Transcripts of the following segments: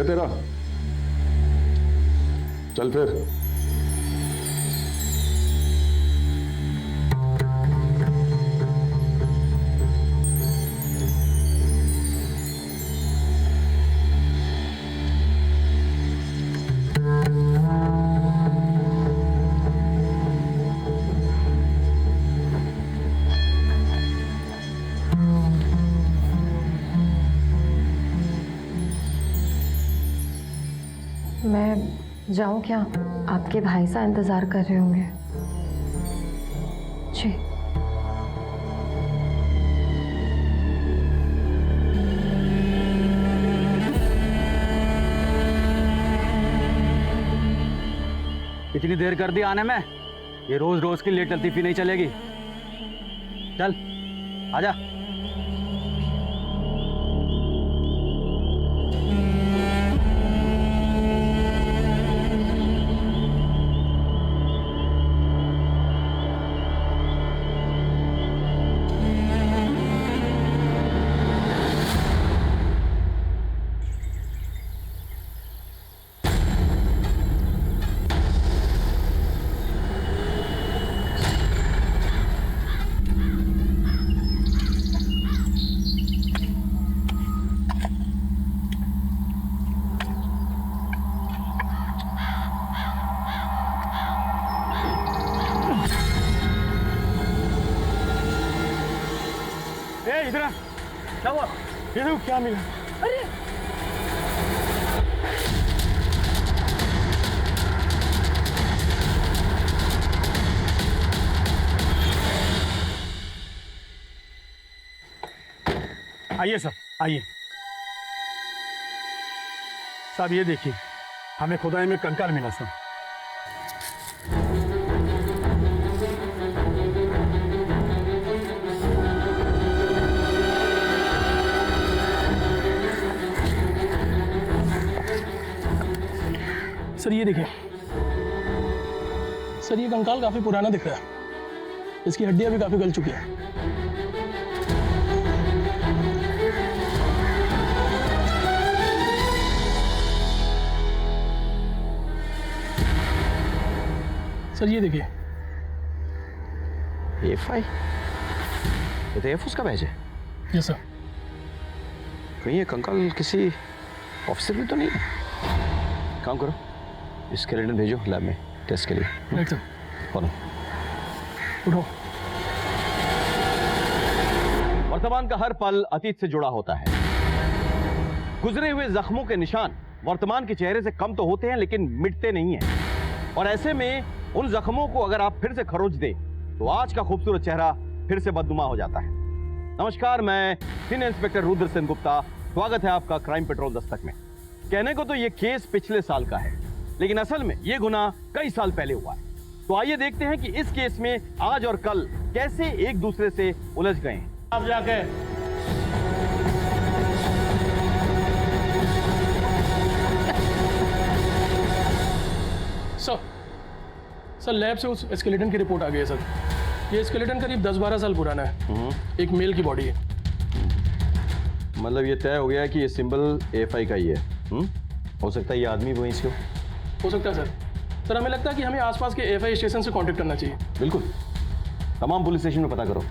गया तेरा? चल फिर। मैं जाऊं क्या? आपके भाई साहब इंतजार कर रहे होंगे। जी। इतनी देर कर दी आने में, ये रोज रोज की लेट लतीफी नहीं चलेगी। चल आजा। इधर क्या हुआ? ये देखो क्या मिला। अरे आइए साहब, आइए साहब, ये देखिए हमें खुदाई में कंकाल मिला साहब। सर ये देखिए सर, ये कंकाल काफी पुराना दिख रहा है। इसकी हड्डियां भी काफी गल चुकी हैं। सर ये देखिए। AFI? ये तो एयरफोर्स का बैच है। Yes sir. कहीं ये कंकाल किसी ऑफिसर भी तो नहीं है? काम करो, स्केलेटन भेजो लैब में टेस्ट के लिए। Right sir. फॉलो। उठो। वर्तमान का हर पल अतीत से जुड़ा होता है। गुजरे हुए जख्मों के निशान वर्तमान के चेहरे से कम तो होते हैं लेकिन मिटते नहीं हैं। और ऐसे में उन जख्मों को अगर आप फिर से खरोच दें तो आज का खूबसूरत चेहरा फिर से बदनुमा हो जाता है। नमस्कार, मैं सीनियर इंस्पेक्टर रुद्र सेन गुप्ता। स्वागत है आपका क्राइम पेट्रोल दस्तक में। कहने को तो ये केस पिछले साल का है, लेकिन असल में ये गुनाह कई साल पहले हुआ है। तो आइए देखते हैं कि इस केस में आज और कल कैसे एक दूसरे से उलझ गए हैं। आप जाके सर लैब से उस स्केलेटन की रिपोर्ट आ गई है सर। ये स्केलेटन करीब 10-12 साल पुराना है। एक मेल की बॉडी है। मतलब ये तय हो गया कि ये सिंबल AFI का ही है। हो सकता है ये आदमी वहीं से हो सकता है सर। सर हमें लगता है कि हमें आसपास के AFI स्टेशन से कांटेक्ट करना चाहिए। बिल्कुल, तमाम पुलिस स्टेशन में पता करो,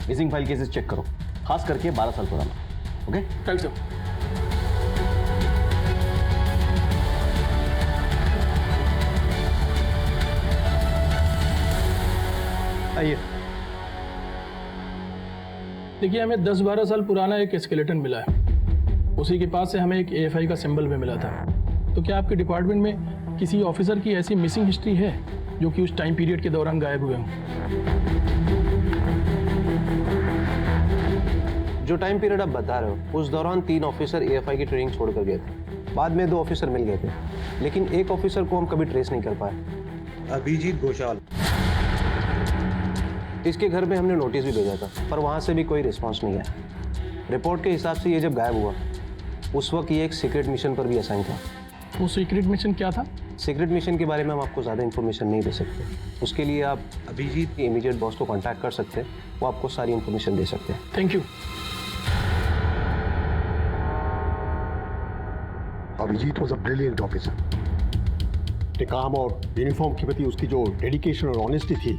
मिसिंग फाइल केसेस चेक करो, खास करके 12 साल पुराना। Okay, right sir. आइए। देखिए हमें 10-12 साल पुराना एक स्केलेटन मिला है। उसी के पास से हमें एक AFI का सिंबल भी मिला था। तो क्या आपके डिपार्टमेंट में किसी ऑफिसर की ऐसी मिसिंग हिस्ट्री है जो कि उस टाइम पीरियड के दौरान गायब हुए हों? जो टाइम पीरियड आप बता रहे हो उस दौरान 3 ऑफिसर AFI की ट्रेनिंग छोड़कर गए थे। बाद में 2 ऑफिसर मिल गए थे, लेकिन एक ऑफिसर को हम कभी ट्रेस नहीं कर पाए। अभिजीत घोषाल। इसके घर में हमने नोटिस भी भेजा था, पर वहाँ से भी कोई रिस्पॉन्स नहीं आया। रिपोर्ट के हिसाब से ये जब गायब हुआ उस वक्त ये एक सीक्रेट मिशन पर भी असाइन था। वो सीक्रेट मिशन क्या था? सीक्रेट मिशन के बारे में हम आपको ज़्यादा इन्फॉर्मेशन नहीं दे सकते। उसके लिए आप अभिजीत के इमीडिएट बॉस को कांटेक्ट कर सकते हैं, वो आपको सारी इन्फॉर्मेशन दे सकते हैं। Thank you. Abhijit was a brilliant officer. अपने काम और यूनिफॉर्म के प्रति उसकी जो डेडिकेशन और ऑनेस्टी थी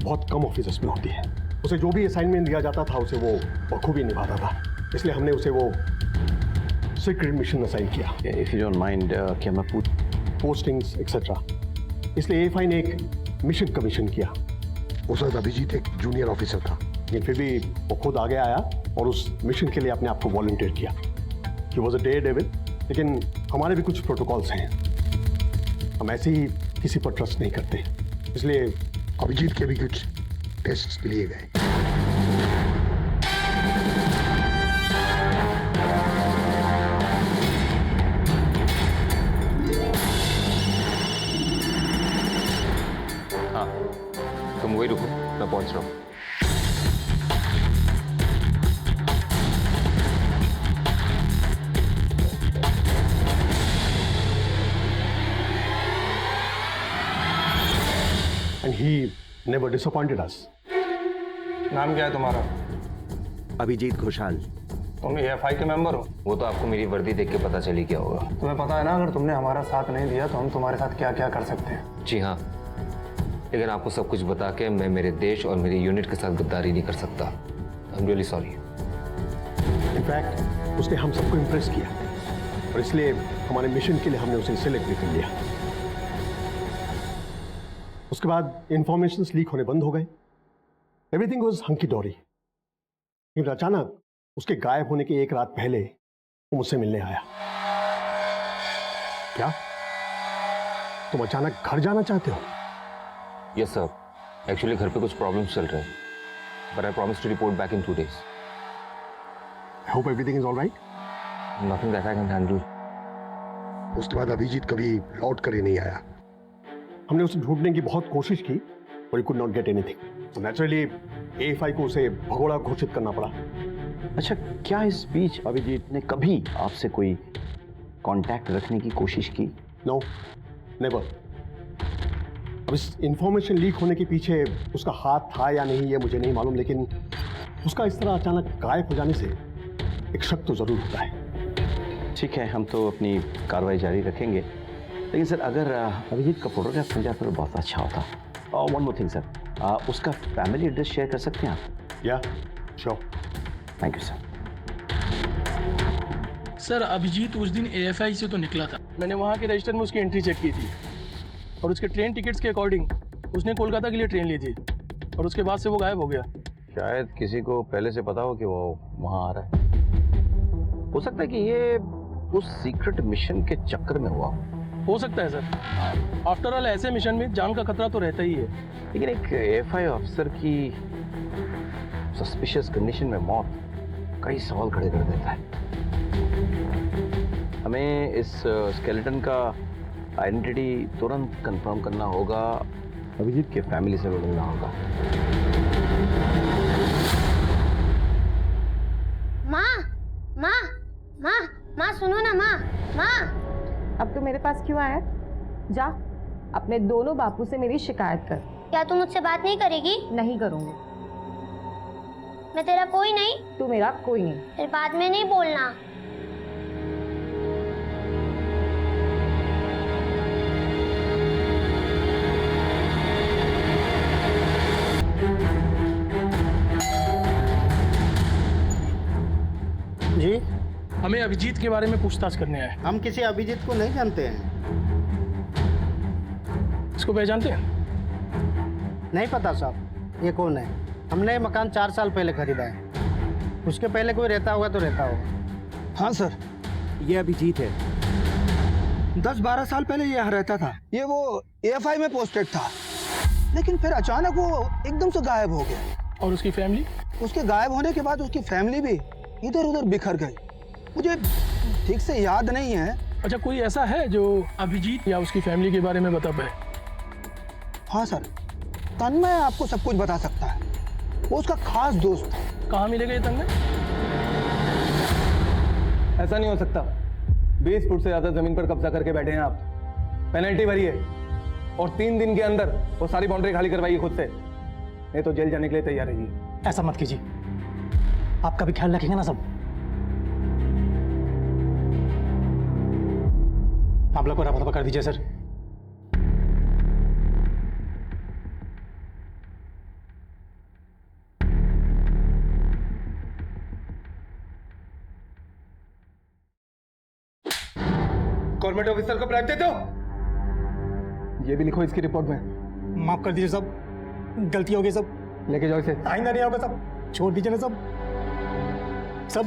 बहुत कम ऑफिसर्स में होती है। उसे जो भी असाइनमेंट दिया जाता था उसे वो बखूबी निभाता था, इसलिए हमने उसे वो सीक्रेट मिशन असाइन किया। इफ यू डोंट माइंड क्या मैं पोस्टिंग्स एक्सेट्रा, इसलिए एएफआई ने एक मिशन कमीशन किया। उस वक्त अभिजीत एक जूनियर ऑफिसर था, लेकिन फिर भी वो खुद आगे आया और उस मिशन के लिए अपने आप को वॉलंटियर किया। ही वॉज अ डेयरडेविल, लेकिन हमारे भी कुछ प्रोटोकॉल्स हैं, हम ऐसे ही किसी पर ट्रस्ट नहीं करते, इसलिए अभिजीत के भी कुछ टेस्ट लिए गए। हाँ, तुम वही रुको, मैं पहुंच रहा हूँ। and he never disappointed us. नाम क्या है तुम्हारा? अभिजीत घोषाल। तुम एएफआई के मेंबर हो? वो तो आपको मेरी वर्दी देख के पता चली क्या होगा। तुम्हें पता है ना, अगर तुमने हमारा साथ नहीं दिया तो हम तुम्हारे साथ क्या क्या कर सकते हैं। जी हाँ, लेकिन आपको सब कुछ बता के मैं मेरे देश और मेरी यूनिट के साथ गद्दारी नहीं कर सकता। I am really sorry. In fact उसने हम सबको इम्प्रेस किया और इसलिए हमारे मिशन के लिए हमने उसे सिलेक्ट भी कर लिया। उसके बाद इंफॉर्मेशंस लीक होने बंद हो गए, एवरीथिंग वाज हंकी डोरी। लेकिन अचानक उसके गायब होने के एक रात पहले वो मुझसे मिलने आया। क्या तुम अचानक घर जाना चाहते हो? यस सर, एक्चुअली घर पे कुछ प्रॉब्लम्स चल रहे हैं, but I promise to report back in 2 days। I hope everything is alright. Nothing that I can handle. उसके बाद अभिजीत कभी लौट कर ही नहीं आया। हमने उसे ढूंढने की बहुत कोशिश की और could not get anything. Naturally AFI को उसे भगोड़ा घोषित करना पड़ा। अच्छा, क्या इस बीच अभिजीत ने कभी आपसे कोई कांटेक्ट रखने की कोशिश की? No, never. अब इस इंफॉर्मेशन लीक होने के पीछे उसका हाथ था या नहीं ये मुझे नहीं मालूम, लेकिन उसका इस तरह अचानक गायब हो जाने से एक शक तो जरूर होता है। ठीक है, हम तो अपनी कार्रवाई जारी रखेंगे, लेकिन सर अगर अभिजीत का फोटोग्राफ मिल जाता तो बहुत अच्छा होता। और वन मोर थिंग सर, उसका फैमिली एड्रेस शेयर कर सकते हैं आप? या sure. Thank you sir. Sir Abhijit उस दिन एएफआई से तो निकला था, मैंने वहाँ के रजिस्टर में उसकी एंट्री चेक की थी और उसके ट्रेन टिकट्स के अकॉर्डिंग उसने कोलकाता के लिए ट्रेन ली थी और उसके बाद से वो गायब हो गया। शायद किसी को पहले से पता हो कि वो वहां आ रहा है। हो सकता है कि ये उस सीक्रेट मिशन के चक्कर में हुआ हो सकता है सर, आफ्टर ऑल ऐसे मिशन में जान का खतरा तो रहता ही है। लेकिन एक एएफआई ऑफिसर की सस्पिशियस कंडीशन में मौत कई सवाल खड़े कर देता है। हमें इस स्केलेटन का आइडेंटिटी तुरंत कंफर्म करना होगा, अभिजीत के फैमिली से मिलना होगा। माँ माँ माँ माँ सुनो ना माँ। माँ अब तू मेरे पास क्यों आया? जा अपने दोनों बापू से मेरी शिकायत कर। क्या तू मुझसे बात नहीं करेगी? नहीं करूँगी। मैं तेरा कोई नहीं? तू मेरा कोई नहीं। फिर बाद में नहीं बोलना। जी, हमें अभिजीत के बारे में पूछताछ करने आए। हम किसी अभिजीत को नहीं जानते हैं। इसको पहचानते हैं? नहीं पता साहब, ये कौन है? हमने ये मकान 4 साल पहले खरीदा है, उसके पहले कोई रहता होगा तो रहता होगा। हाँ सर, ये अभिजीत है। 10-12 साल पहले ये यहाँ रहता था। ये वो एएफआई में पोस्टेड था, लेकिन फिर अचानक वो एकदम से गायब हो गया। और उसकी फैमिली? उसके गायब होने के बाद उसकी फैमिली भी इधर उधर बिखर गई। मुझे ठीक से याद नहीं है। अच्छा, कोई ऐसा है जो अभिजीत या उसकी फैमिली के बारे में बता पाए? हाँ सर, तन्मय आपको सब कुछ बता सकता है, वो उसका खास दोस्त था। कहाँ मिलेगा ये तन्मय? ऐसा नहीं हो सकता। 20 फुट से ज्यादा जमीन पर कब्जा करके बैठे हैं आप। पेनल्टी भरी है और 3 दिन के अंदर वो सारी बाउंड्री खाली करवाइए खुद से, नहीं तो जेल जाने के लिए तैयार रहिए। ऐसा मत कीजिए, आपका भी ख्याल रखेंगे ना सब। आप लोग को रफा दफा कर दीजिए सर। गवर्नमेंट ऑफिसर को ब्राइब देते हो? ये भी लिखो इसकी रिपोर्ट में। माफ कर दीजिए सब, गलती हो गई सब। लेके जाओ इसे। आइंदा नहीं होगा सब, छोड़ दीजिए ना सब सब।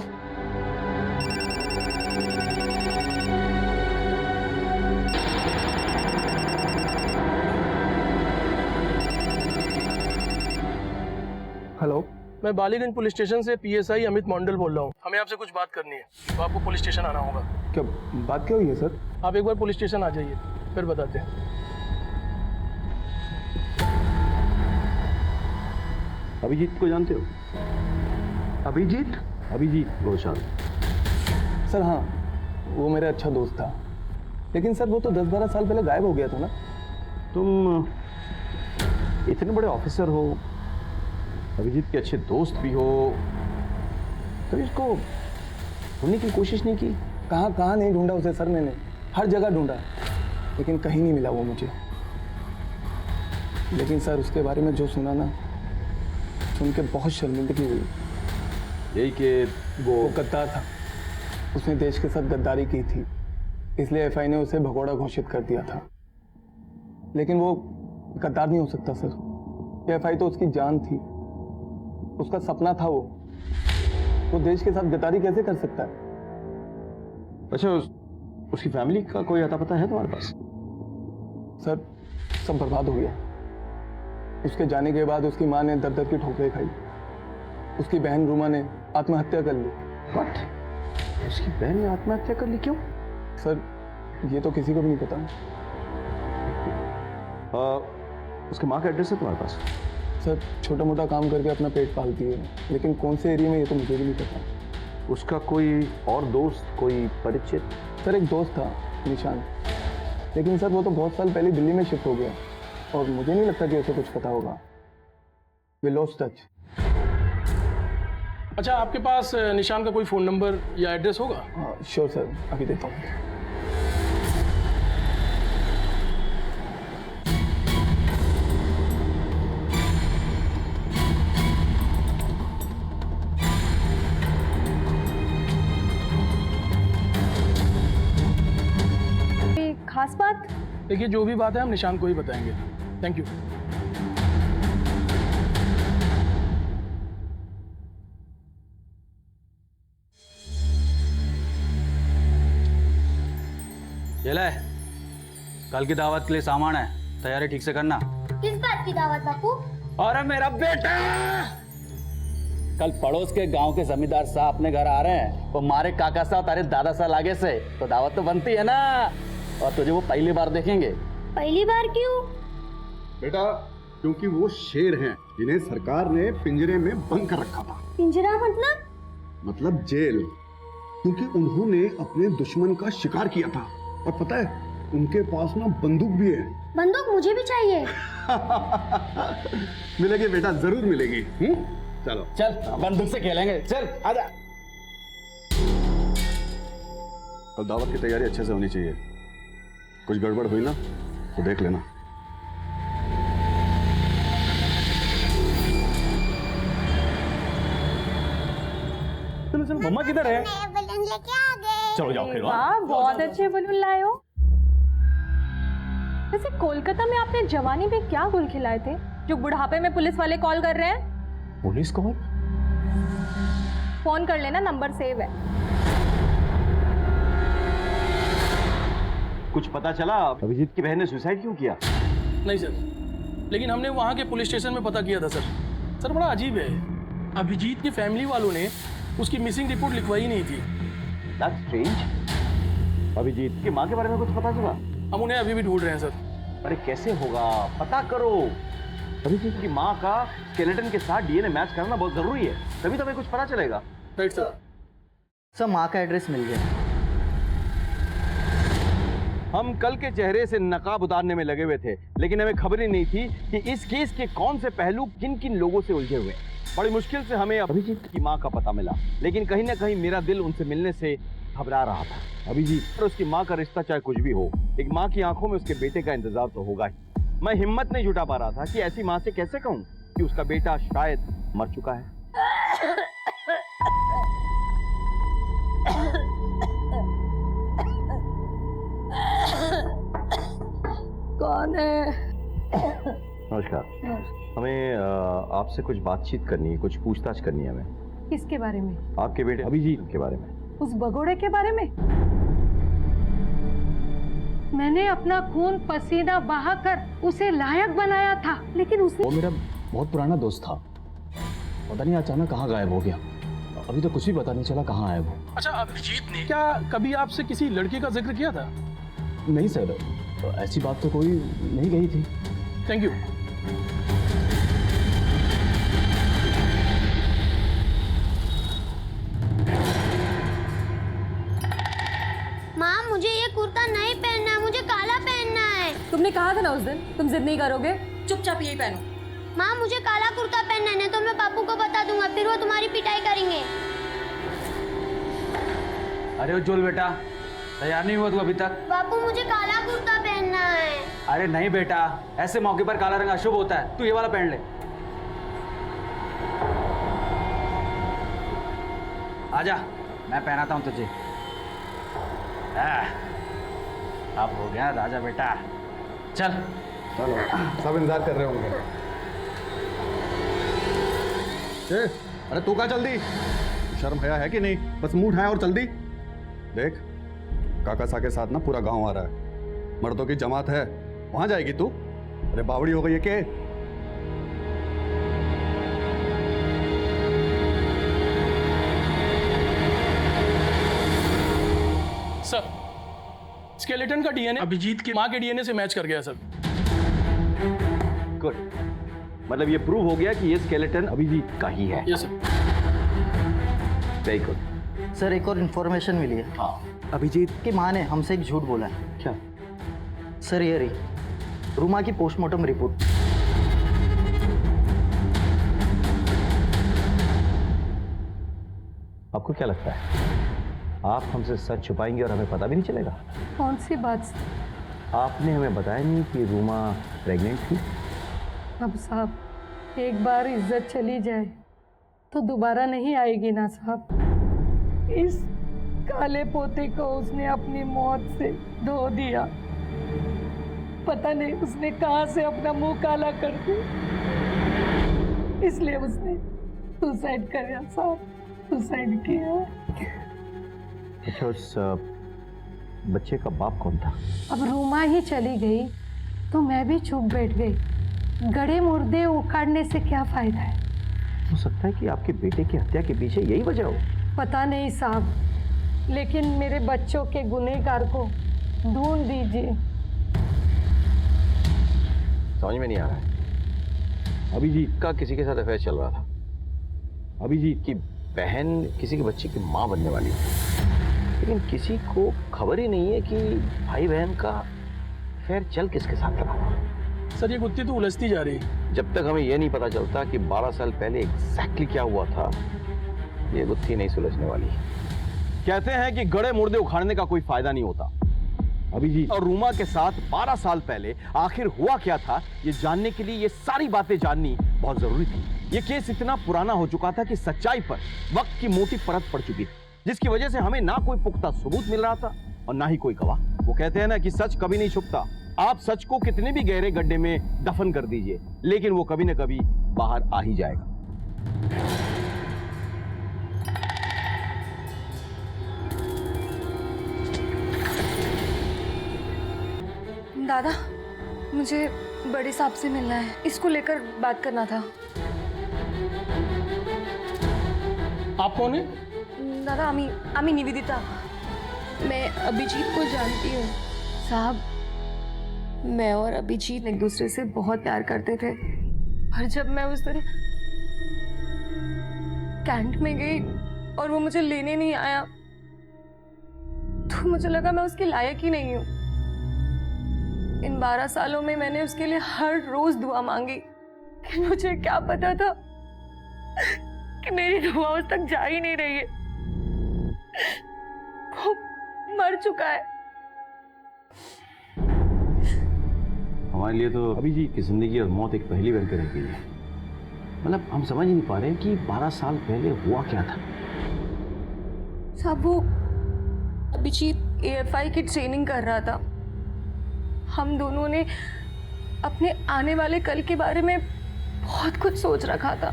हेलो, मैं बालीगंज पुलिस स्टेशन से पीएसआई अमित मंडल बोल रहा हूँ। हमें आपसे कुछ बात करनी है, तो आपको पुलिस स्टेशन आना होगा। क्या बात क्या हुई है सर? आप एक बार पुलिस स्टेशन आ जाइए, फिर बताते हैं। अभिजीत को जानते हो? अभिजीत घोषाल। सर हाँ, वो मेरा अच्छा दोस्त था, लेकिन सर वो तो 10-12 साल पहले गायब हो गया था ना। तुम इतने बड़े ऑफिसर हो, अभिजीत के अच्छे दोस्त भी हो, तो इसको ढूंढने की कोशिश नहीं की? कहाँ नहीं ढूंढा उसे सर, मैंने हर जगह ढूंढा, लेकिन कहीं नहीं मिला वो मुझे। लेकिन सर उसके बारे में जो सुना ना, सुन के बहुत शर्मिंदगी हुई। यही कि वो गद्दार था, उसने देश के साथ गद्दारी की थी, इसलिए एफआई ने उसे भगोड़ा घोषित कर दिया था। लेकिन वो गद्दार नहीं हो सकता सर, एफआई तो उसकी जान थी, उसका सपना था। वो देश के साथ गद्दारी कैसे कर सकता है? अच्छा, उसकी फैमिली का कोई अता पता है तुम्हारे पास? सर सब बर्बाद हो गया। उसके जाने के बाद उसकी माँ ने दर दर की ठोकरें खाई, उसकी बहन रूमा ने आत्महत्या कर ली। व्हाट? उसकी बहन ने आत्महत्या कर ली? क्यों? सर ये तो किसी को भी नहीं पता। उसके माँ का एड्रेस है तुम्हारे पास? सर छोटा मोटा काम करके अपना पेट पालती है, लेकिन कौन से एरिया में ये तो मुझे भी नहीं पता। उसका कोई और दोस्त, कोई परिचित? सर एक दोस्त था निशान, लेकिन सर वो तो बहुत साल पहले दिल्ली में शिफ्ट हो गया, और मुझे नहीं लगता कि उसे कुछ पता होगा। We lost touch. अच्छा, आपके पास निशान का कोई फ़ोन नंबर या एड्रेस होगा? श्योर सर, अभी देता हूँ। खास बात? देखिए, जो भी बात है हम निशान को ही बताएंगे। Thank you. ये ले, कल की दावत के लिए सामान है, तैयारी ठीक से करना। किस बात की दावत बापू? अरे मेरा बेटा, कल पड़ोस के गांव के जमींदार साहब अपने घर आ रहे हैं। वो मारे काका साहब तारे दादा साहब आगे से, तो दावत तो बनती है ना। और तुझे वो पहली बार देखेंगे। पहली बार क्यों? बेटा, क्योंकि वो शेर हैं जिन्हें सरकार ने पिंजरे में बंद कर रखा था। पिंजरा मतलब जेल, क्योंकि उन्होंने अपने दुश्मन का शिकार किया था। और पता है, उनके पास ना बंदूक भी है। बंदूक मुझे भी चाहिए। मिलेगी बेटा, जरूर मिलेगी। चलो चल, बंदूक से खेलेंगे। चल आजा। कल दावत की तैयारी अच्छे से होनी चाहिए, कुछ गड़बड़ हुई ना तो देख लेना। चलो चलो, मम्मा किधर है? बलून लेके आ गए। चलो जाओ खेलो। वाह, बहुत अच्छे बलून लाए हो। वैसे कोलकाता में आपने जवानी में क्या गुल खिलाए थे जो बुढ़ापे में पुलिस वाले कॉल कर रहे हैं? Police call? फोन कर लेना, नंबर सेव है। कुछ पता चला अभिजीत की बहन ने सुसाइड क्यों किया? नहीं सर, लेकिन हमने वहाँ के पुलिस स्टेशन में पता किया था सर। सर बड़ा अजीब है, अभिजीत की फैमिली वालों ने उसकी मिसिंग रिपोर्ट लिखवाई नहीं थी। That's strange। अभिजीत की माँ के बारे में कुछ पता चला? हम उन्हें अभी भी ढूंढ रहे हैं सर। अरे कैसे होगा, पता करो। अभिजीत की माँ का स्केलेटन के साथ डीएनए मैच करना बहुत जरूरी है, तभी तो हमें कुछ पता चलेगा। Right sir. सर माँ का एड्रेस मिल गया। हम कल के चेहरे से नकाब उतारने में लगे हुए थे, लेकिन हमें खबर ही नहीं थी कि इस केस के कौन से पहलू किन किन लोगों से उलझे हुए। बड़ी मुश्किल से हमें अभिजीत की माँ का पता मिला, लेकिन कहीं ना कहीं मेरा दिल उनसे मिलने से घबरा रहा था। अभिजीत, और उसकी माँ का रिश्ता चाहे कुछ भी हो, एक माँ की आंखों में उसके बेटे का इंतजार तो होगा ही। मैं हिम्मत नहीं जुटा पा रहा था कि ऐसी माँ से कैसे कहूँ कि उसका बेटा शायद मर चुका है। कौन है? नमस्कार। हमें आपसे कुछ बातचीत करनी है, कुछ पूछताछ करनी है हमें। किसके बारे में? आपके बेटे अभिजीत के बारे में। उस भगोड़े के बारे में? मैंने अपना खून पसीना बहाकर उसे लायक बनाया था, लेकिन उसने... वो मेरा बहुत पुराना दोस्त था, पता नहीं अचानक कहाँ गायब हो गया। अभी तो कुछ भी पता नहीं चला कहाँ है वो। अच्छा, अभिजीत ने क्या कभी आपसे किसी लड़के का जिक्र किया था? नहीं सर, ऐसी बात तो कोई नहीं कही थी। Thank you. माँ मुझे ये कुर्ता नहीं पहनना है, मुझे काला पहनना है। तुमने कहा था ना उस दिन तुम जिद नहीं करोगे, चुपचाप यही पहनो। माँ मुझे काला कुर्ता पहनना है, नहीं तो मैं पापू को बता दूंगा, फिर वो तुम्हारी पिटाई करेंगे। अरे उज्जवल बेटा, तैयार नहीं हुआ तू अभी तक? पापू मुझे काला कुर्ता पहनना है। अरे नहीं बेटा, ऐसे मौके पर काला रंग अशुभ होता है, तू ये वाला पहन ले। आजा, मैं पहनाता हूँ तुझे। अब हो गया राजा बेटा, चल। चलो, सब इंतजार कर रहे होंगे। अरे तू कहाँ जल्दी? शर्म हया है कि नहीं? बस मुंह उठाया और जल्दी देख, काका सा के साथ ना पूरा गांव आ रहा है, मर्दों की जमात है, वहां जाएगी तू? अरे बावड़ी हो गई है के? सर, स्केलेटन का डीएनए अभिजीत की माँ के डीएनए से मैच कर गया सर। गुड, मतलब ये प्रूव हो गया कि ये स्केलेटन अभिजीत का ही है। Yes sir. Very good. Sir, एक और इन्फॉर्मेशन मिली है। हाँ। अभिजीत की माँ ने हमसे एक झूठ बोला है। क्या? सर, ये रही रूमा की पोस्टमार्टम रिपोर्ट। आपको क्या लगता है आप हमसे सच छुपाएंगे और हमें पता भी नहीं चलेगा? कौन सी बात? आपने हमें बताया नहीं कि रूमा प्रेग्नेंट थी। अब साहब, एक बार इज्जत चली जाए तो दोबारा नहीं आएगी ना साहब। इस काले पोते को उसने अपनी मौत से धो दिया। पता नहीं उसने कहां से अपना मुंह काला कर दिया, इसलिए उसने सुसाइड किया साहब, सुसाइड किया। अच्छा, उस बच्चे का बाप कौन था? अब रूमा ही चली गई तो मैं भी चुप बैठ गई। गड़े मुर्दे उखाड़ने से क्या फायदा है? हो सकता है कि आपके बेटे की हत्या के पीछे यही वजह हो। पता नहीं साहब, लेकिन मेरे बच्चों के गुनहगार को ढूंढ दीजिए। समझ में नहीं आ रहा है। अभिजीत का किसी के साथ अफेयर चल रहा था। अभिजीत की बहन किसी के बच्चे की माँ बनने वाली थी, लेकिन किसी को खबर ही नहीं है कि भाई बहन का अफेयर चल किसके साथ रहा था। सर, ये गुत्थी तो उलझती जा रही है। जब तक हमें यह नहीं पता चलता कि 12 साल पहले एग्जैक्टली क्या हुआ था, ये गुत्थी नहीं सुलझने वाली। कहते हैं कि गड़े मुर्दे उखाड़ने का कोई फायदा नहीं होता। अभिजीत और रूमा के साथ 12 साल पहले आखिर हुआ क्या था, ये जानने के लिए ये सारी बातें जाननी बहुत जरूरी थी। ये केस इतना पुराना हो चुका था कि सच्चाई पर वक्त की मोटी परत पड़ चुकी थी, जिसकी वजह से हमें ना कोई पुख्ता सबूत मिल रहा था और ना ही कोई गवाह। वो कहते हैं ना कि सच कभी नहीं छुपता। आप सच को कितने भी गहरे गड्ढे में दफन कर दीजिए, लेकिन वो कभी ना कभी बाहर आ ही जाएगा। दादा, मुझे बड़े साहब से मिलना है, इसको लेकर बात करना था। आप कौन है? दादा, आमी निवेदिता। मैं अभिजीत को जानती हूँ साहब। मैं और अभिजीत एक दूसरे से बहुत प्यार करते थे, और जब मैं उस दिन कैंट में गई और वो मुझे लेने नहीं आया तो मुझे लगा मैं उसके लायक ही नहीं हूँ। इन 12 सालों में मैंने उसके लिए हर रोज दुआ मांगी, कि मुझे क्या पता था कि मेरी दुआ उस तक जा ही नहीं रही है। वो मर चुका है। हमारे लिए तो अभिजीत की जिंदगी और मौत एक पहेली बनकर रह गई है। मतलब हम समझ ही नहीं पा रहे कि 12 साल पहले हुआ क्या था। साहब वो अभिजीत एएफआई की ट्रेनिंग कर रहा था। हम दोनों ने अपने आने वाले कल के बारे में बहुत कुछ सोच रखा था।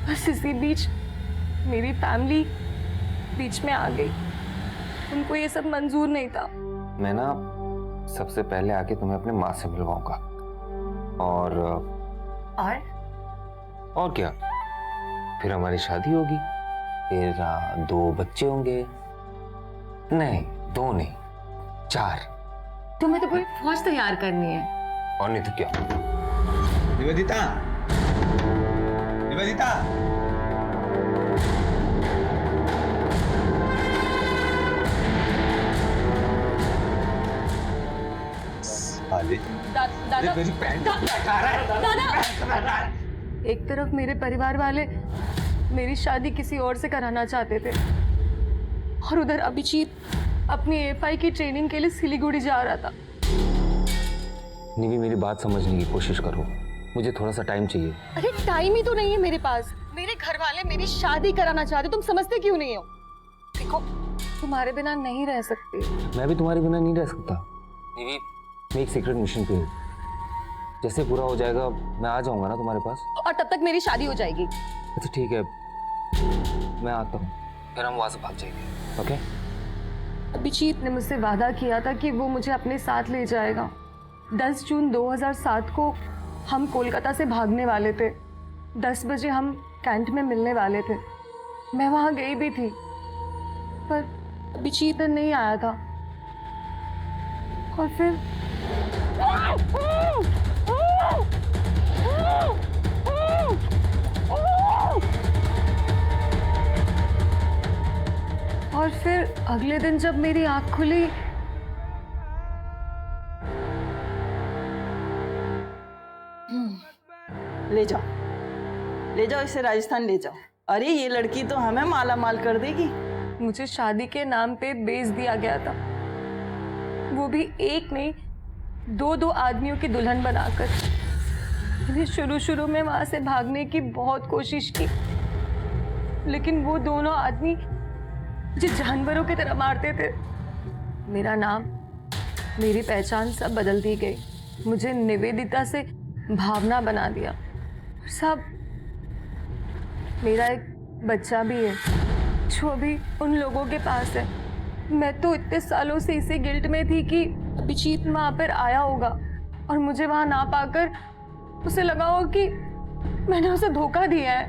बस इसी बीच मेरी फैमिली बीच में आ गई। उनको ये सब मंजूर नहीं था। मैं ना सबसे पहले आके तुम्हें अपने माँ से मिलवाऊंगा और क्या, फिर हमारी शादी होगी, फिर 2 बच्चे होंगे। नहीं 2 नहीं 4। तुम्हें तो पूरी फौज तैयार करनी है। और नहीं तो क्या। निवेदिता, निवेदिता, एक तरफ मेरे परिवार वाले मेरी शादी किसी और से कराना चाहते थे और उधर अभिजीत अपनी एएफआई की ट्रेनिंग के लिए सिलीगुड़ी जा रहा था। निवी, मेरी बात समझने की कोशिश करो, मुझे थोड़ा सा टाइम चाहिए। अरे टाइम ही तो नहीं है मेरे पास। मेरे घर वाले मेरी शादी कराना चाहते, तुम समझते क्यों नहीं हो? देखो, तुम्हारे बिना नहीं रह सकती। मैं भी तुम्हारे बिना नहीं रह सकता। निवी, मैं एक सीक्रेट मिशन पे हूँ, जैसे पूरा हो जाएगा मैं आ जाऊंगा ना तुम्हारे पास। और तब तक मेरी शादी हो जाएगी। अच्छा ठीक है, मैं आता हूँ, फिर हम वहां से भाग जाएंगे। ओके? अभिजीत ने मुझसे वादा किया था कि वो मुझे अपने साथ ले जाएगा। 10 जून 2007 को हम कोलकाता से भागने वाले थे। 10 बजे हम कैंट में मिलने वाले थे। मैं वहां गई भी थी, पर अभिजीत नहीं आया था। और फिर अगले दिन जब मेरी आंख खुली, ले जाओ इसे राजस्थान ले जाओ। अरे ये लड़की तो हमें माला माल कर देगी। मुझे शादी के नाम पे बेच दिया गया था, वो भी एक नहीं 2 आदमियों की दुल्हन बनाकर। मैंने शुरू में वहां से भागने की बहुत कोशिश की, लेकिन वो दोनों आदमी मुझे जानवरों की तरह मारते थे। मेरा नाम, मेरी पहचान सब बदल दी गई। मुझे निवेदिता से भावना बना दिया। सब, मेरा एक बच्चा भी है जो अभी उन लोगों के पास है। मैं तो इतने सालों से इसी गिल्ट में थी कि अभिजीत वहां पर आया होगा और मुझे वहां ना पाकर उसे लगा हो कि मैंने उसे धोखा दिया है।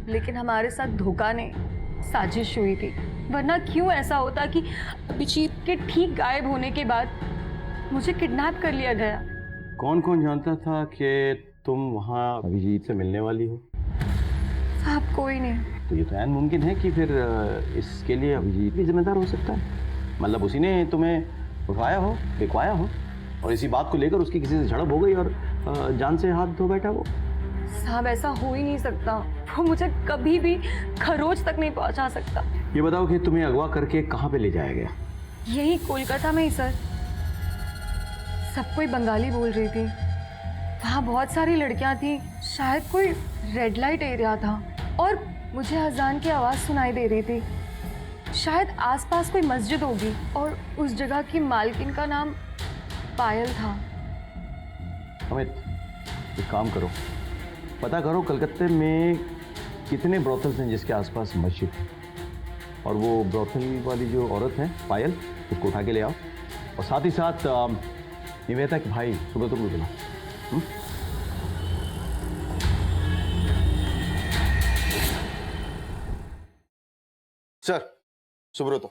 लेकिन हमारे साथ धोखा नहीं, साजिश हुई थी। वरना क्यों ऐसा होता कि अभिजीत के ठीक गायब होने के बाद मुझे किडनैप कर लिया गया। कौन कौन जानता था कि तुम वहाँ अभिजीत से मिलने वाली हो? साहब कोई नहीं। तो ये तो ऐन मुमकिन है कि फिर इसके लिए अभिजीत भी जिम्मेदार हो सकता है। मतलब उसी ने तुम्हें उठाया हो, बिकवाया हो और इसी बात को लेकर उसकी किसी से झड़प हो गई और जान से हाथ धो बैठा वो। साहब ऐसा हो ही नहीं सकता। वो मुझे कभी भी खरोच तक नहीं पहुंचा सकता। ये बताओ कि तुम्हें अगवा करके कहाँ पे ले जाया गया? यही कोलकाता में ही सर। सब कोई बंगाली बोल रही थी। वहाँ बहुत सारी लड़कियाँ थी। शायद कोई रेड लाइट एरिया था और मुझे अजान की आवाज़ सुनाई दे रही थी। शायद आसपास कोई मस्जिद होगी और उस जगह की मालकिन का नाम पायल था। अमित, एक काम करो, पता करो कलकत्ते में कितने ब्रोथल्स हैं जिसके आसपास मस्जिद है, और वो ब्रोथल वाली जो औरत है पायल, उसको उठा के ले आओ। और साथ ही साथ निवेदिता के भाई सुब्रत को बुलाओ। सर, सुब्रत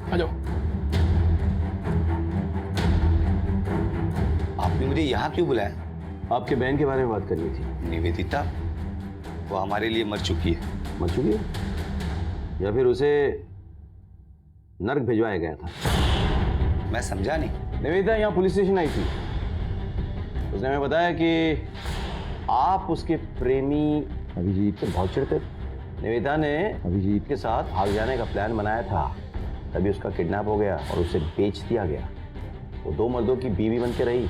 आ जाओ। आपने मुझे यहाँ क्यों बुलाया? आपके बहन के बारे में बात करनी थी। निवेदिता, वो हमारे लिए मर चुकी है। मर चुकी है या फिर उसे नर्क भिजवाया गया था? मैं समझा नहीं। निवेदिता यहाँ पुलिस स्टेशन आई थी। उसने हमें बताया कि आप उसके प्रेमी अभिजीत से बहुत चिढ़ते थे। निवेदिता ने अभिजीत के साथ भाग जाने का प्लान बनाया था, तभी उसका किडनैप हो गया और उसे बेच दिया गया। वो 2 मर्दों की बीवी बन के रही,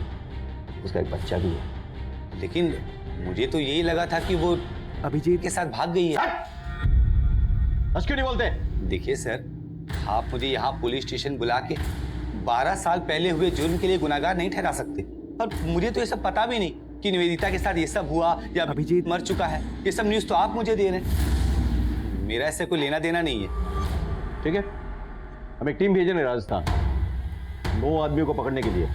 उसका एक बच्चा भी है। लेकिन मुझे तो यही लगा था कि वो अभिजीत के साथ भाग गई है। बस क्यों नहीं बोलते? देखिए सर, आप मुझे यहाँ पुलिस स्टेशन बुला के 12 साल पहले हुए जुर्म के लिए गुनाहगार नहीं ठहरा सकते। और मुझे तो ये सब पता भी नहीं कि निवेदिता के साथ ये सब हुआ या अभिजीत मर चुका है। ये सब न्यूज़ तो आप मुझे दे रहे हैं, मेरा इससे कोई लेना देना नहीं है। ठीक है, हम एक टीम भेजे हैं राजस्थान 2 आदमियों को पकड़ने के लिए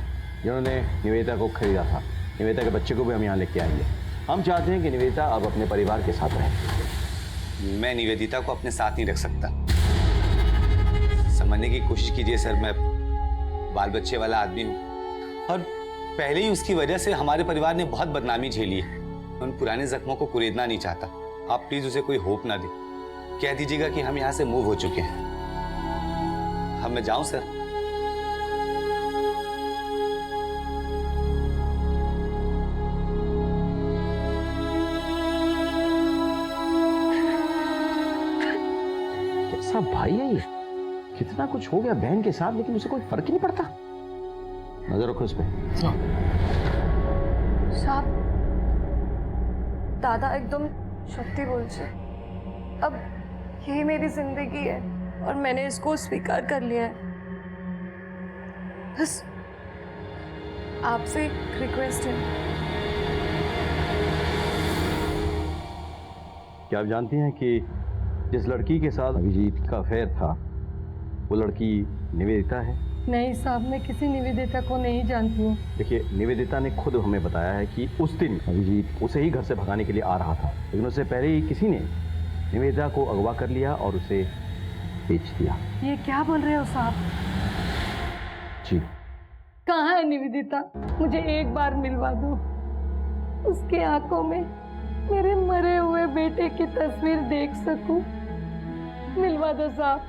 जिन्होंने निवेदिता को खरीदा था। निवेदिता के बच्चे को भी हम यहाँ लेके आएंगे। हम चाहते हैं कि निवेदिता अब अपने परिवार के साथ रहे। मैं निवेदिता को अपने साथ नहीं रख सकता। समझने की कोशिश कीजिए सर, मैं बाल बच्चे वाला आदमी हूँ और पहले ही उसकी वजह से हमारे परिवार ने बहुत बदनामी झेली है। मैं उन पुराने जख्मों को कुरेदना नहीं चाहता। आप प्लीज उसे कोई होप ना दे। कह दीजिएगा कि हम यहाँ से मूव हो चुके हैं। अब मैं जाऊं सर? कैसा भाई है ये? कितना कुछ हो गया बहन के साथ, लेकिन उसे कोई फर्क ही नहीं पड़ता। नजर रखो इस पे। साहब, दादा एकदम सत्य बोल छे। अब यही मेरी जिंदगी है और मैंने इसको स्वीकार कर लिया है। बस आपसे एक रिक्वेस्ट है। क्या आप जानती हैं कि जिस लड़की के साथ अभिजीत का अफेयर था वो लड़की निवेदिता है? नहीं साहब, मैं किसी निवेदिता को नहीं जानती हूँ। देखिए, निवेदिता ने खुद हमें बताया है कि उस दिन अभिजीत उसे ही घर से भगाने के लिए आ रहा था, लेकिन उससे पहले ही किसी ने निवेदिता को अगवा कर लिया और उसे बेच दिया। ये क्या बोल रहे हो साहब? जी। कहाँ है निवेदिता? मुझे एक बार मिलवा दो। उसके आंखों में मेरे मरे हुए बेटे की तस्वीर देख सकूं। मिलवा दो साहब।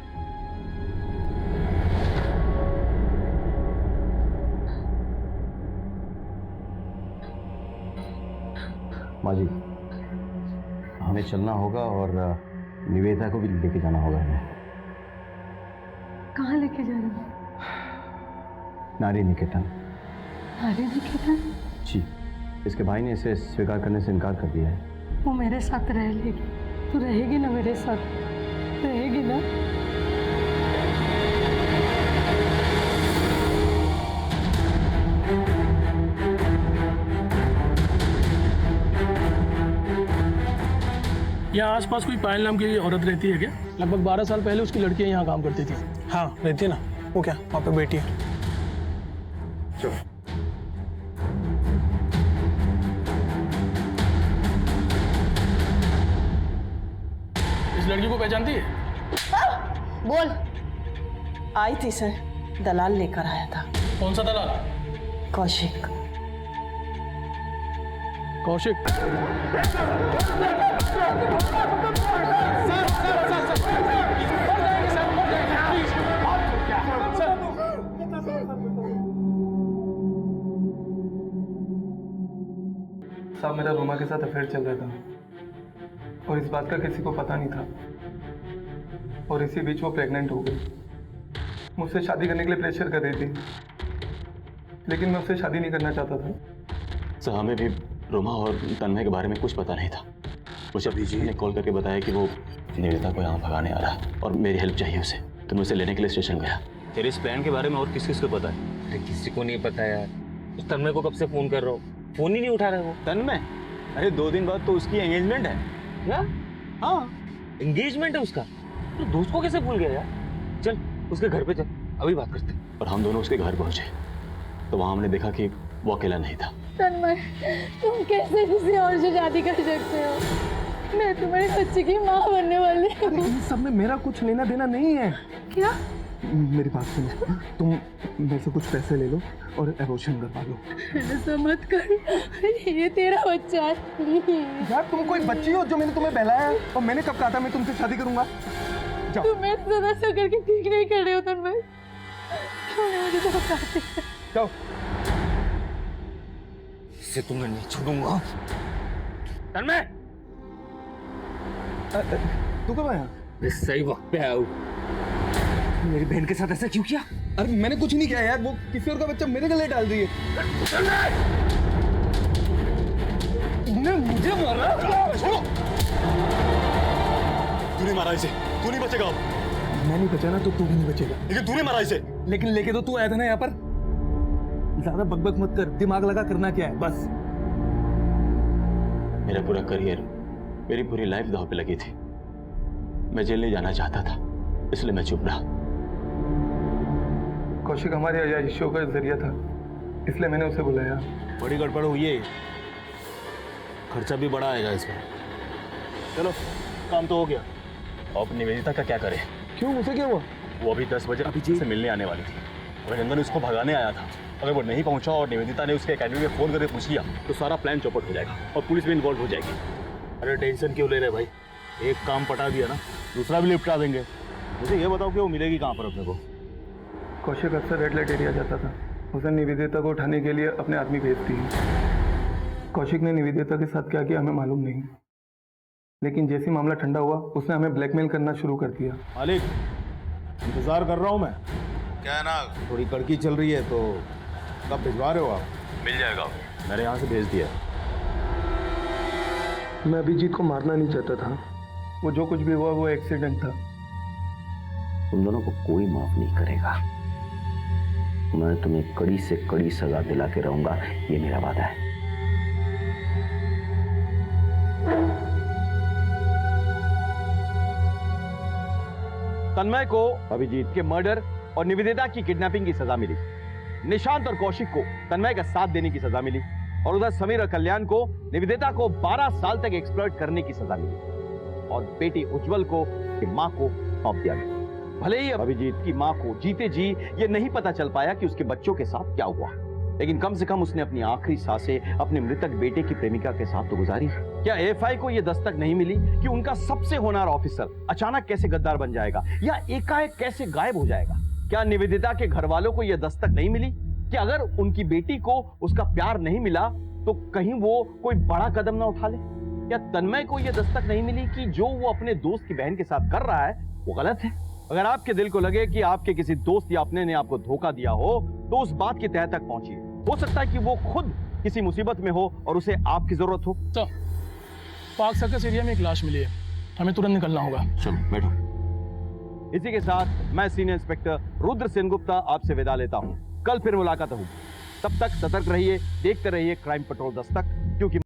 माँ जी, हमें चलना होगा और निवेदिता को भी लेके जाना होगा। कहाँ लेके जा रहे हो? नारी निकेतन। नारी निकेतन? जी, इसके भाई ने इसे स्वीकार करने से इनकार कर दिया है। वो मेरे साथ रह लेगी। तू रहेगी ना मेरे साथ? रहेगी ना? यहाँ आसपास कोई पायल नाम की औरत रहती है क्या? लगभग 12 साल पहले उसकी लड़कियाँ यहाँ काम करती थी। हाँ रहती है ना। वो क्या वहाँ पे बेटी है? चलो। इस लड़की को पहचानती है? बोल। आई थी सर, दलाल लेकर आया था। कौन सा दलाल? कौशिक। कौशिक? साहब, मेरा रोमा के साथ अफेयर चल रहा था और इस बात का किसी को पता नहीं था और इसी बीच वो प्रेग्नेंट हो गई। मुझसे शादी करने के लिए प्रेशर कर रही थी, लेकिन मैं उससे शादी नहीं करना चाहता था। सर, हमें भी रोमा और तन्मय के बारे में कुछ पता नहीं था। मुझे अभिजीत ने कॉल करके बताया कि वो निवेदिता को यहाँ भगाने आ रहा है और मेरी हेल्प चाहिए उसे, तो मैं उसे लेने के लिए स्टेशन गया। तेरे इस प्लान के बारे में और किस किस को पता है? अरे किसी को नहीं पता यार। उस तन्मय को कब से फोन कर रहा हूँ, फोन ही नहीं उठा रहे वो। तन्मय? अरे 2 दिन बाद तो उसकी एंगेजमेंट है। क्या? हाँ, एंगेजमेंट है उसका? तो दोस्त को कैसे भूल गया यार? चल उसके घर पे चल, अभी बात करते हैं। और हम दोनों उसके घर पहुंचे तो वहां हमने देखा कि वो अकेला नहीं था। तन्मय, तुम कैसे किसी और से शादी कर सकते हो? मैं तुम्हारे बच्चे की माँ बनने वाली हूँ। इन सब में मेरा कुछ लेना देना नहीं है। क्या? मेरी बात सुनो, तुम मेरे से कुछ पैसे ले लो और एबॉर्शन करवा लो। ऐसा मत कर, ये तेरा बच्चा है। यार तुम कोई बच्ची हो जो मैंने तुम्हें बहलाया है? और मैंने कब कहा था मैं तुमसे शादी करूंगा? जाओ। तुम मैं ज़रा सा करके ठीक नहीं कर रहे हो तन्मय। मुझे तो बताते हैं। जाओ। इसे तुम्हें नहीं छोड़ूंगा। तन्मय! तू कब आया? मैं सही वक्त पे आया हूँ। मेरी बहन के साथ ऐसा क्यों किया? अरे मैंने कुछ नहीं किया यार, वो किसी और का बच्चा मेरे गले डाल रही है। तुमने मुझे मारा? तूने मारा इसे, तू नहीं बचेगा। मैं नहीं बचा ना तो तू भी नहीं बचेगा। लेकिन तूने मारा इसे। लेकिन लेके तो तू आया था ना यहाँ पर। ज्यादा बकबक मत कर, दिमाग लगा करना क्या है बस। मेरा पूरा करियर, मेरी पूरी लाइफ दांव पे लगी थी। मैं जेल नहीं जाना चाहता था, इसलिए मैं चुप रहा। कौशिक हमारे आजादियों का जरिया था, इसलिए मैंने उसे बुलाया। बड़ी गड़बड़ हुई है, खर्चा भी बड़ा आएगा इसमें। चलो काम तो हो गया। अब निवेदिता का क्या करें? क्यों, उसे क्या हुआ? वो अभी 10 बजे अभिजीत से मिलने आने वाली थी। अभिनंदन उसको भगाने आया था। अगर वो नहीं पहुंचा और निवेदिता ने उसके एकेडमी में फोन करके पूछ लिया तो सारा प्लान चौपट हो जाएगा और पुलिस भी इन्वॉल्व हो जाएगी। अरे टेंशन क्यों ले रहे भाई, एक काम पटा दिया ना, दूसरा भी निपटा देंगे। मुझे ये बताओ कि वो मिलेगी कहाँ पर अपने को? कौशिक अक्सर रेड लाइट एरिया जाता था। उसने निवेदिता को उठाने के लिए अपने आदमी भेज दिए। कौशिक ने निवेदिता के साथ क्या किया हमें मालूम नहीं, लेकिन जैसे ही मामला ठंडा हुआ उसने हमें ब्लैकमेल करना शुरू कर दिया। मालिक, इंतजार कर रहा हूँ मैं। क्या है ना, थोड़ी कड़की चल रही है, तो कब भिजवा रहे हो आप? मिल जाएगा, मैंने यहाँ से भेज दिया। मैं अभिजीत को मारना नहीं चाहता था, वो जो कुछ भी हुआ वो एक्सीडेंट था। तुम दोनों को कोई माफ नहीं करेगा। मैं तुम्हें कड़ी से कड़ी सजा दिला के रहूंगा, ये मेरा वादा है। तन्मय को अभिजीत के मर्डर और निवेदिता की किडनैपिंग की सजा मिली। निशांत और कौशिक को तन्मय का साथ देने की सजा मिली और उधर समीर और कल्याण को निवेदिता को 12 साल तक एक्सप्लॉइट करने की सजा मिली और बेटी उज्जवल को मां को सौंप दिया गया। भले ही अभिजीत की मां को जीते जी ये नहीं पता चल पाया कि उसके बच्चों के साथ क्या हुआ, लेकिन कम से कम उसने अपनी आखिरी सांसें अपने मृतक बेटे की प्रेमिका के साथ तो गुजारी। क्या एएफआई को यह दस्तक नहीं मिली कि उनका सबसे होनहार ऑफिसर अचानक कैसे गद्दार बन जाएगा या एकाएक कैसे गायब हो जाएगा? क्या निवेदिता के घर वालों को यह दस्तक नहीं मिली कि अगर उनकी बेटी को उसका प्यार नहीं मिला तो कहीं वो कोई बड़ा कदम ना उठा ले? क्या तन्मय को यह दस्तक नहीं मिली कि जो वो अपने दोस्त की बहन के साथ कर रहा है वो गलत है? अगर आपके दिल को लगे कि आपके किसी दोस्त या अपने ने आपको धोखा दिया हो तो उस बात की तह तक पहुंचिए। हो सकता है कि वो खुद किसी मुसीबत में हो और उसे आपकी जरूरत हो। तो पार्क सर्कस एरिया में एक लाश मिली है, हमें तुरंत निकलना होगा। चलो बैठो। इसी के साथ मैं सीनियर इंस्पेक्टर रुद्र सेनगुप्ता आपसे विदा लेता हूं। कल फिर मुलाकात होगी, तब तक सतर्क रहिए, देखते रहिए क्राइम पेट्रोल दस्तक, क्योंकि